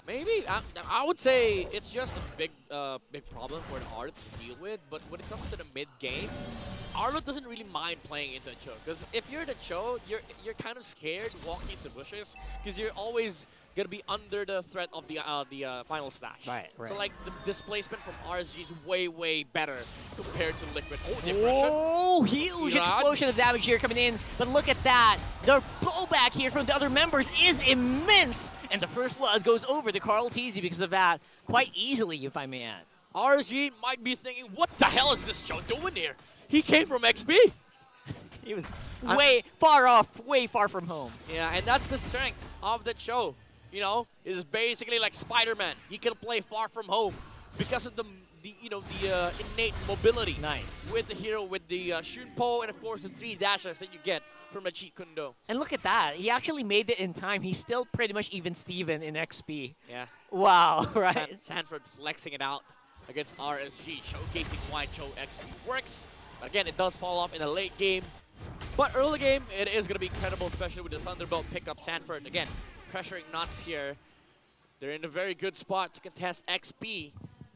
Maybe I would say it's just a big problem for an Arlo to deal with. But when it comes to the mid game, Arlo doesn't really mind playing into Cho, because if you're the Cho, you're kind of scared walking into bushes because you're always gonna be under the threat of the final slash. Right. So like the displacement from RSG is way better compared to Liquid. Oh, the Oh, huge Irad. explosion of damage here coming in. But look at that. The blowback here from the other members is immense. And the first blood goes over to Carl Teasy because of that quite easily, if I may add. RSG might be thinking, what the hell is this Cho doing here? He came from XP. He was way far from home. Yeah, and that's the strength of the Cho. You know, it's basically like Spider-Man. He can play far from home because of the innate mobility. Nice. With the hero, with the Shunpo, and of course the 3 dashes that you get from the Cheat Kundo. And look at that. He actually made it in time. He's still pretty much even Steven in XP. Yeah. Wow, right? Sanford flexing it out against RSG, showcasing why Cho XP works. Again, it does fall off in a late game. But early game, it is going to be incredible, especially with the Thunderbolt pickup. Sanford, again, pressuring Nuts here. They're in a very good spot to contest XP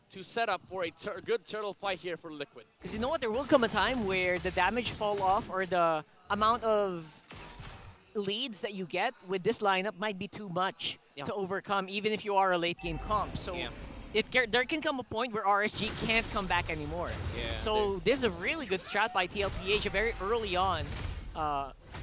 to set up for a good turtle fight here for Liquid. Because you know what? There will come a time where the damage fall off or the amount of leads that you get with this lineup might be too much to overcome, even if you are a late game comp. So there can come a point where RSG can't come back anymore. Yeah, so this is a really good strat by Mpl-Ph, a very early on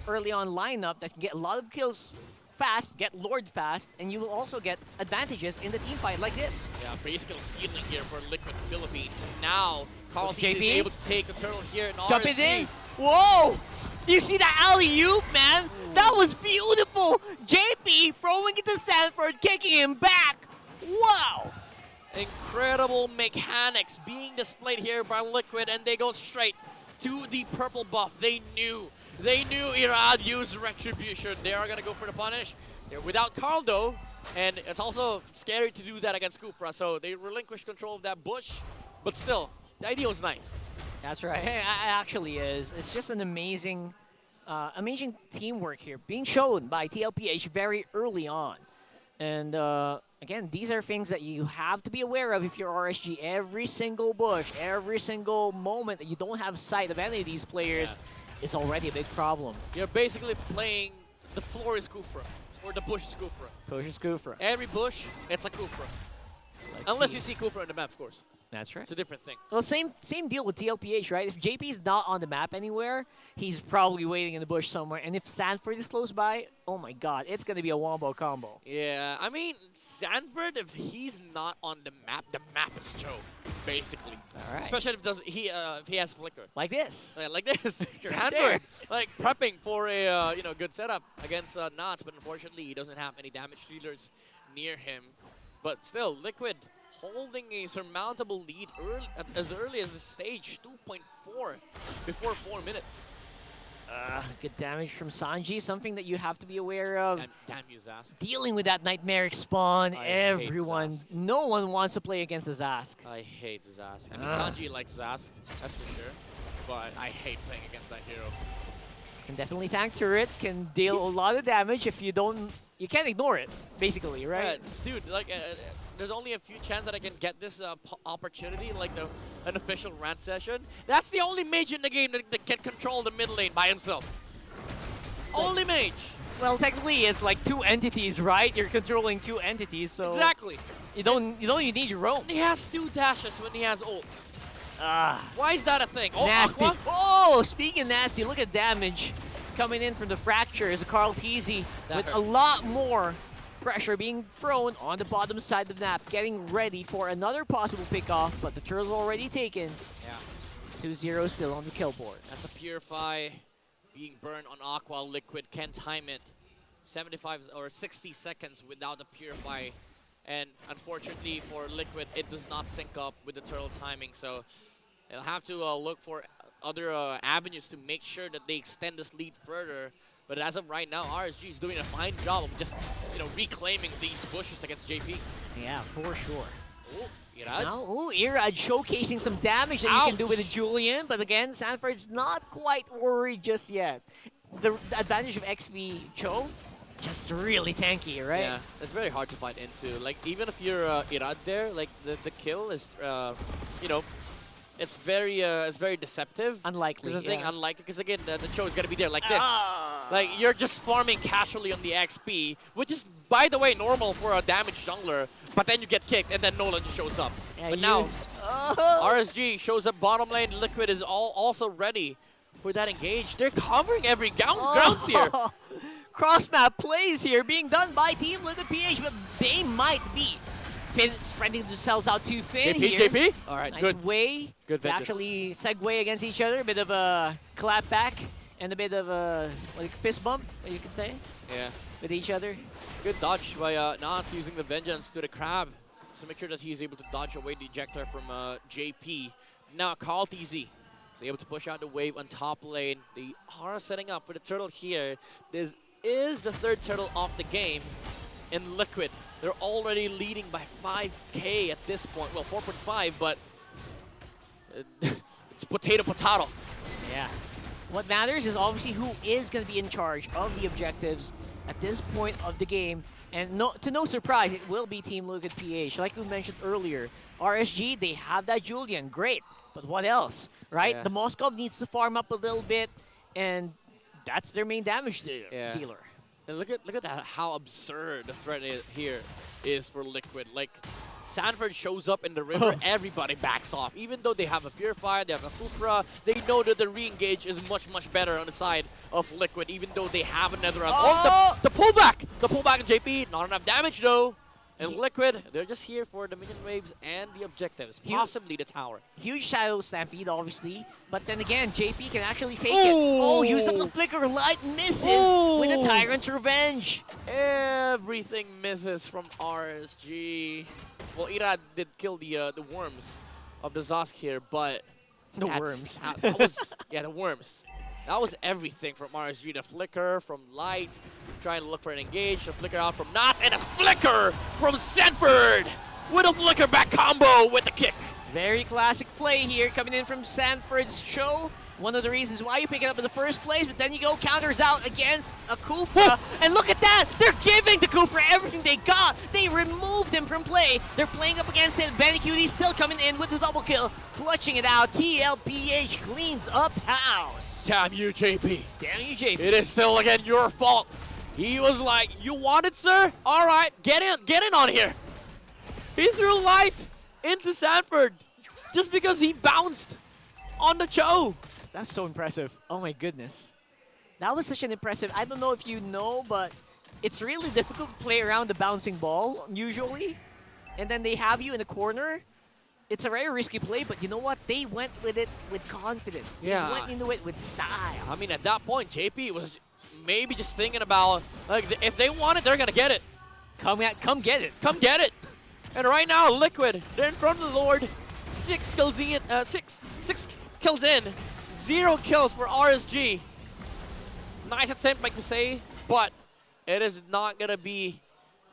lineup that can get a lot of kills fast, get Lord fast, and you will also get advantages in the team fight like this. Yeah, basically ceiling here for Liquid Philippines. Now, Carl is JP able to take the turtle here in Jump RSG. it in. Whoa! You see that alley-oop, man? Ooh. That was beautiful. JP throwing it to Sanford, kicking him back. Wow! Incredible mechanics being displayed here by Liquid, and they go straight to the purple buff. They knew Irad used Retribution. They are going to go for the punish. They're without Carl, though, and it's also scary to do that against Kupra, so they relinquish control of that bush, but still, the idea was nice. That's right. It actually is. It's just an amazing teamwork here being shown by Mpl-Ph very early on. And again, these are things that you have to be aware of if you're RSG. Every single bush, every single moment that you don't have sight of any of these players is already a big problem. You're basically playing the floor is Kufra, or the bush is Kufra. Bush is Kufra. Every bush, it's a Kufra. Unless you see Kufra on the map, of course. That's right. It's a different thing. Well, same deal with Mpl-Ph, right? If JP's not on the map anywhere, he's probably waiting in the bush somewhere. And if Sanford is close by, oh my god, it's going to be a wombo combo. Yeah, I mean, Sanford, if he's not on the map is Joe, basically. All right. Especially if he has Flicker. Like this. Yeah, like this. Right Sanford, like, prepping for a good setup against Knots, but unfortunately he doesn't have any damage dealers near him. But still, Liquid holding a surmountable lead as early as the stage, 2.4 before 4 minutes. Good damage from Sanji, something that you have to be aware of. And damn you, Zask. Dealing with that nightmaric spawn, I hate Zask. No one wants to play against a Zask. I hate Zask. I mean, Sanji likes Zask, that's for sure. But I hate playing against that hero. Can definitely tank turrets, can deal a lot of damage if you don't... You can't ignore it, basically, right? Dude, like, there's only a few chances that I can get this opportunity, like an official rant session. That's the only mage in the game that can control the mid lane by himself. Only mage. Well, technically, it's like 2 entities, right? You're controlling 2 entities, so exactly. You need your own. And he has 2 dashes when he has ult. Why is that a thing? Oh, nasty. Aqua? Oh, speaking nasty, look at damage coming in from the fractures. Carl Teasy with a lot more pressure being thrown on the bottom side of the map, getting ready for another possible pickoff, but the turtle's already taken. Yeah. It's 2-0 still on the kill board. That's a Purify being burned on Aqua. Liquid can time it 75 or 60 seconds without the Purify. And unfortunately for Liquid, it does not sync up with the turtle timing, so they'll have to look for other avenues to make sure that they extend this lead further. But as of right now, RSG is doing a fine job of just, reclaiming these bushes against JP. Yeah, for sure. Oh, Irad. Now, Irad showcasing some damage that you can do with a Julian, but again, Sanford's not quite worried just yet. The advantage of XP Cho, just really tanky, right? Yeah, it's very hard to fight into. Like, even if you're Irad there, like, the kill is, you know, it's very deceptive. Unlikely. Because the thing, yeah. unlikely, because again, the show is gonna be there like this. Ah. Like, you're just farming casually on the XP, which is, by the way, normal for a damaged jungler. But then you get kicked, and then Nolan just shows up. Yeah, But now, Oh. RSG shows up bottom lane. Liquid is also ready for that engage. They're covering every grounds here. Cross map plays here being done by Team Mpl-Ph, but they might be spreading themselves out to Finn JP, here. JP. All right, Nice good. way Good to vengeance. actually segue against each other. A bit of a clap back and a bit of a like fist bump, what you could say, Yeah. with each other. Good dodge by Nance using the vengeance to the crab to make sure that he's able to dodge away the ejector from JP. Now Carl TZ is able to push out the wave on top lane. They are setting up for the turtle here. This is the third turtle of the game in Liquid. They're already leading by 5K at this point. Well, 4.5, but it's potato. Yeah. What matters is obviously who is going to be in charge of the objectives at this point of the game. And to no surprise, it will be Team Mpl-Ph. Like we mentioned earlier, RSG, they have that Julian. Great. But what else, right? Yeah. The Moskov needs to farm up a little bit, and that's their main damage Yeah. dealer. And look at how absurd the threat here is for Liquid. Like, Sanford shows up in the river, everybody backs off. Even though they have a Purifier, they have a Fufra, they know that the re-engage is much better on the side of Liquid, even though they have another round. Oh, the pullback! The pullback of JP, not enough damage though. And Liquid, they're just here for the minion waves and the objectives, possibly the tower. Huge Shadow Stampede, obviously. But then again, JP can actually take it. Oh, used up the Flicker. Light misses with a Tyrant's Revenge. Everything misses from RSG. Well, Irad did kill the worms of the Zosk here, but The worms. That was, yeah, the worms. That was everything from RSG. The Flicker from Light, trying to look for an engage. The Flicker out from Knots, and a Flicker from Sanford with a Flicker back combo with the kick. Very classic play here coming in from Sanford's show. One of the reasons why you pick it up in the first place, but then you go counters out against a Kufra. And look at that! They're giving the Kufra everything they got! They removed him from play. They're playing up against it. Bennyqt still coming in with the double kill. Clutching it out. Mpl-Ph cleans up house. Damn you, JP. Damn you, JP. It is still, again, your fault. He was like, you want it, sir? All right, get in on here. He threw Light into Sanford just because he bounced on the Cho. That's so impressive. Oh my goodness. That was such an impressive, I don't know if you know, but it's really difficult to play around the bouncing ball, usually. And then they have you in the corner. It's a very risky play, but you know what? They went with it with confidence. They went into it with style. I mean, at that point, JP was maybe just thinking about, like, if they want it, they're going to get it. Come get it. Come get it. And right now, Liquid, they're in front of the Lord. 6 kills in, 6 kills in. 0 kills for RSG. Nice attempt, like we say, but it is not going to be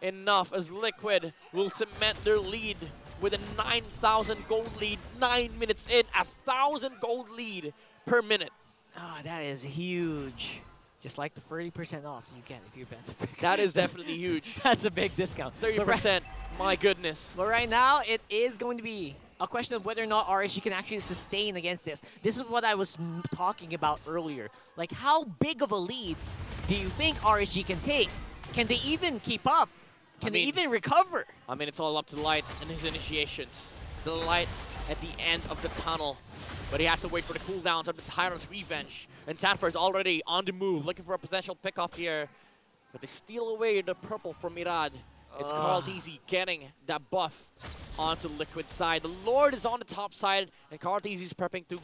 enough as Liquid will cement their lead with a 9,000 gold lead, 9 minutes in, 1,000 gold lead per minute. Oh, that is huge. Just like the 30% off you get if you bet the pick. That is definitely huge. That's a big discount. 30%, my goodness. But right now, it is going to be a question of whether or not RSG can actually sustain against this. This is what I was talking about earlier. Like, how big of a lead do you think RSG can take? Can they even keep up? Can they even recover? I mean, it's all up to Light and his initiations. The Light at the end of the tunnel. But he has to wait for the cooldowns of the Tyrant's Revenge. And Sanford's already on the move, looking for a potential pickoff here. But they steal away the purple from Mirad. It's Carl TZ getting that buff onto Liquid's side. The Lord is on the top side, and Carl TZ is prepping to,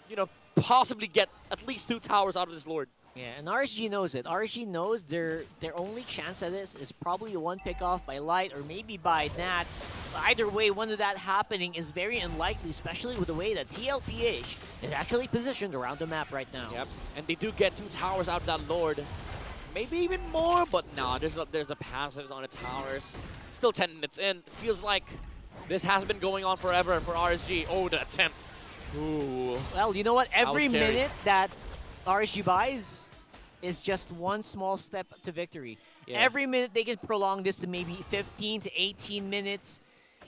you know, possibly get at least 2 towers out of this Lord. Yeah, and RSG knows it. RSG knows their only chance at this is probably a one pickoff by Light or maybe by Nats. But either way, one of that happening is very unlikely, especially with the way that Mpl-Ph is actually positioned around the map right now. Yep, and they do get 2 towers out of that Lord. Maybe even more, but no, there's the passives on the towers. Still 10 minutes in. It feels like this has been going on forever for RSG. Oh, the attempt. Ooh. Well, you know what? Every scary. minute that RSG buys, is just one small step to victory. Yeah. Every minute they can prolong this to maybe 15 to 18 minutes.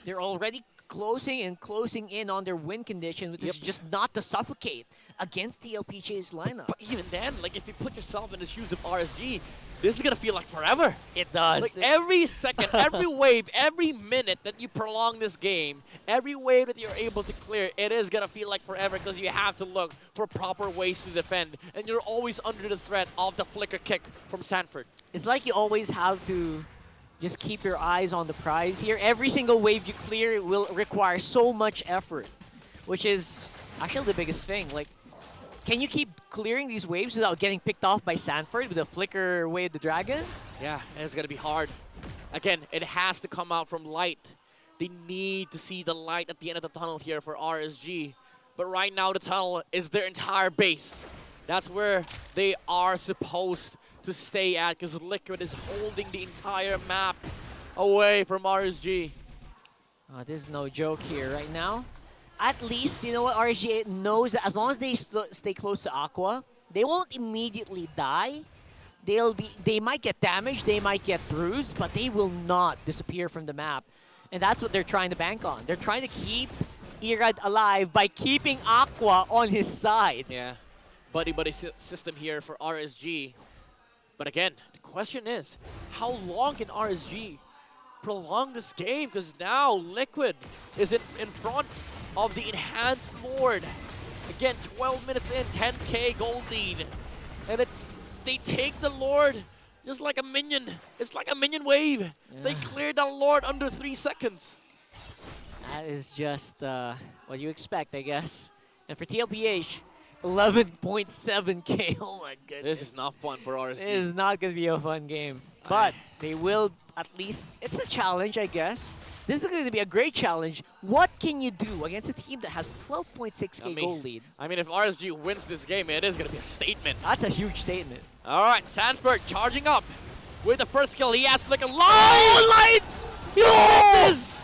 They're already closing in on their win condition, which is just not to suffocate against TLPH's lineup. But even then, like if you put yourself in the shoes of RSG, this is gonna feel like forever. It does. Like every second, every wave, every minute that you prolong this game, every wave that you're able to clear, it is gonna feel like forever because you have to look for proper ways to defend, and you're always under the threat of the flicker kick from Sanford. It's like you always have to just keep your eyes on the prize here. Every single wave you clear will require so much effort, which is actually the biggest thing. Like, can you keep clearing these waves without getting picked off by Sanford with a flicker Way of the Dragon? Yeah, and it's gonna be hard. Again, it has to come out from light. They need to see the light at the end of the tunnel here for RSG. But right now the tunnel is their entire base. That's where they are supposed to stay at because Liquid is holding the entire map away from RSG. This is no joke here right now. At least, you know what, RSG knows that as long as they stay close to Aqua, they won't immediately die. They might get damaged, they might get bruised, but they will not disappear from the map. And that's what they're trying to bank on. They're trying to keep Irad alive by keeping Aqua on his side. Yeah, buddy system here for RSG. But again, the question is, how long can RSG prolong this game? Because now Liquid is in front of the Enhanced Lord. Again, 12 minutes in, 10k gold lead. And they take the Lord just like a minion. It's like a minion wave. Yeah. They cleared the Lord under 3 seconds. That is just what you expect, I guess. And for TLPH, 11.7k. Oh my goodness. This is not fun for RSG. This is not going to be a fun game. But they will at least, it's a challenge, I guess. This is going to be a great challenge. What can you do against a team that has 12.6k goal lead? I mean, if RSG wins this game, it is going to be a statement. That's a huge statement. All right, Sanford charging up with the first kill. He has Flicker. Light! Yes!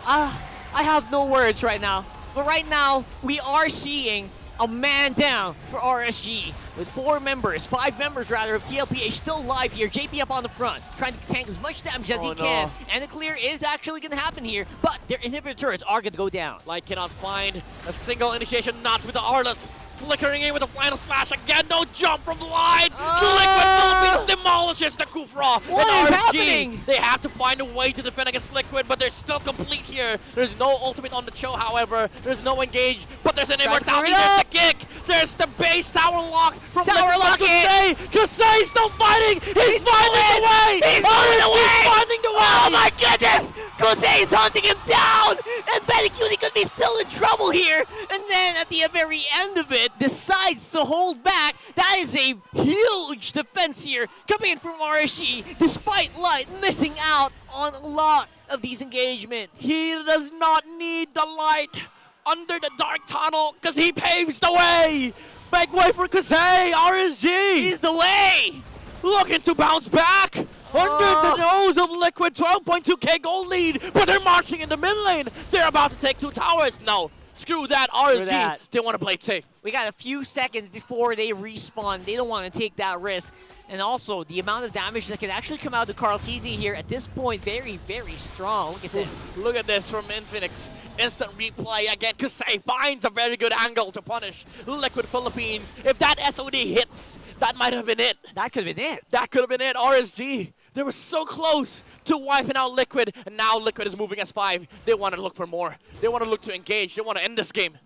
I have no words right now. But right now, we are seeing a man down for RSG with 5 members rather, of TLPH still live here. JP up on the front, trying to tank as much damage as he can. And the clear is actually going to happen here, but their inhibitor turrets are going to go down. Light cannot find a single initiation, not with the Arlet. Flickering in with a final smash again, no jump from Light. Liquid Philippines demolishes the Kufra. What is happening? They have to find a way to defend against Liquid, but they're still complete here. There's no ultimate on the Cho, however. There's no engage, but there's an immortality. There's the kick. There's the base tower lock from Liquid. Kasei's still fighting. He's finding the way. He's finding the way. Oh my goodness. Kasei is hunting him down. And Bennyqt could be still in trouble here. And then at the very end of it, decides to hold back. That is a huge defense here coming in from RSG, despite Light missing out on a lot of these engagements. He does not need the Light under the dark tunnel because he paves the way. Make way for Kasei. RSG. He's the way. Looking to bounce back. Under the nose of Liquid, 12.2k gold lead, but they're marching in the mid lane. They're about to take 2 towers. No. Screw that, RSG. They want to play it safe. We got a few seconds before they respawn. They don't want to take that risk. And also, the amount of damage that can actually come out of Carl TZ here at this point, very, very strong. Look at this. Look at this from Infinix. Instant replay again. Kasei finds a very good angle to punish Liquid Philippines. If that SOD hits, that might have been it. That could have been it. That could have been it, RSG. They were so close to wiping out Liquid, and now Liquid is moving S5. They want to look for more. They want to look to engage. They want to end this game.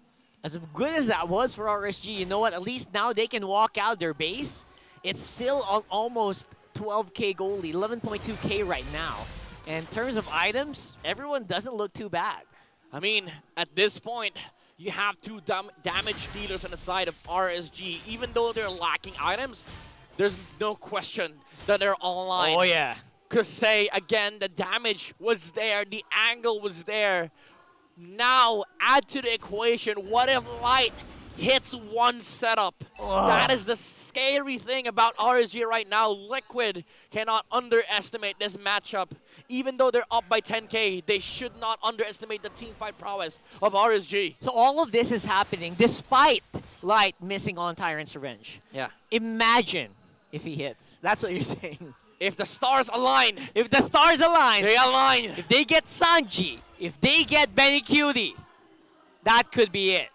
As good as that was for RSG, you know what? At least now they can walk out their base. It's still almost 12k gold lead, 11.2k right now. And in terms of items, everyone doesn't look too bad. I mean, at this point, you have 2 damage dealers on the side of RSG. Even though they're lacking items, there's no question that they're online. Oh, yeah. Kasei, again, the damage was there. The angle was there. Now, add to the equation, what if Light hits one setup? That is the scary thing about RSG right now. Liquid cannot underestimate this matchup. Even though they're up by 10k, they should not underestimate the teamfight prowess of RSG. So all of this is happening despite Light missing on Tyrant's Revenge. Yeah. Imagine if he hits. That's what you're saying. If the stars align. If the stars align. They align. If they get Sanji. If they get Bennyqt. That could be it.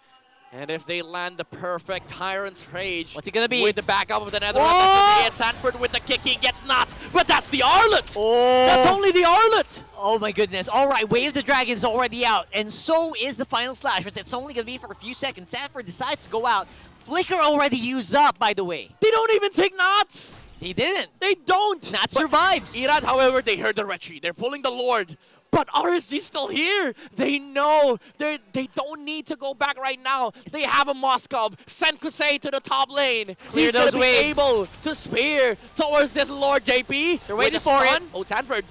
And if they land the perfect Tyrant's Rage. What's it gonna be? With the backup of the Nether. Oh! And Sanford with the kick, he gets knocked. But that's the Arlet! Oh! That's only the Arlet! Oh my goodness. Alright, Wave the Dragon's already out. And so is the final slash, but it's only gonna be for a few seconds. Sanford decides to go out. Flicker already used up, by the way. They don't even take knots! He didn't. They don't! Nat But survives. Irad, however, they heard the retreat. They're pulling the Lord. But RSG's still here. They know. They don't need to go back right now. They have a Moskov. Send Kusei to the top lane. Clear He's going those to be waves. able to spear towards this Lord, JP. They're waiting With the for it. stun. Oh, Sanford.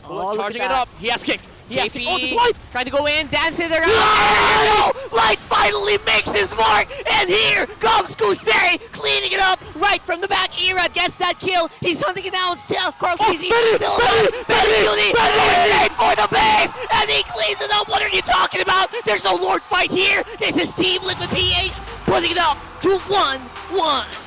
Oh, look Charging at it that. up. He has kick. He has kick. Oh, JP this wipe. trying to go in, dancing there. No! Light finally makes his mark, and here comes Kusei, cleaning it up right from the back. Ira gets that kill. He's hunting it down. Still, Carl Casey still alive. Bennyqt going for the base, and he cleans it up. What are you talking about? There's no Lord fight here. This is Team Liquid PH putting it up to 1-1.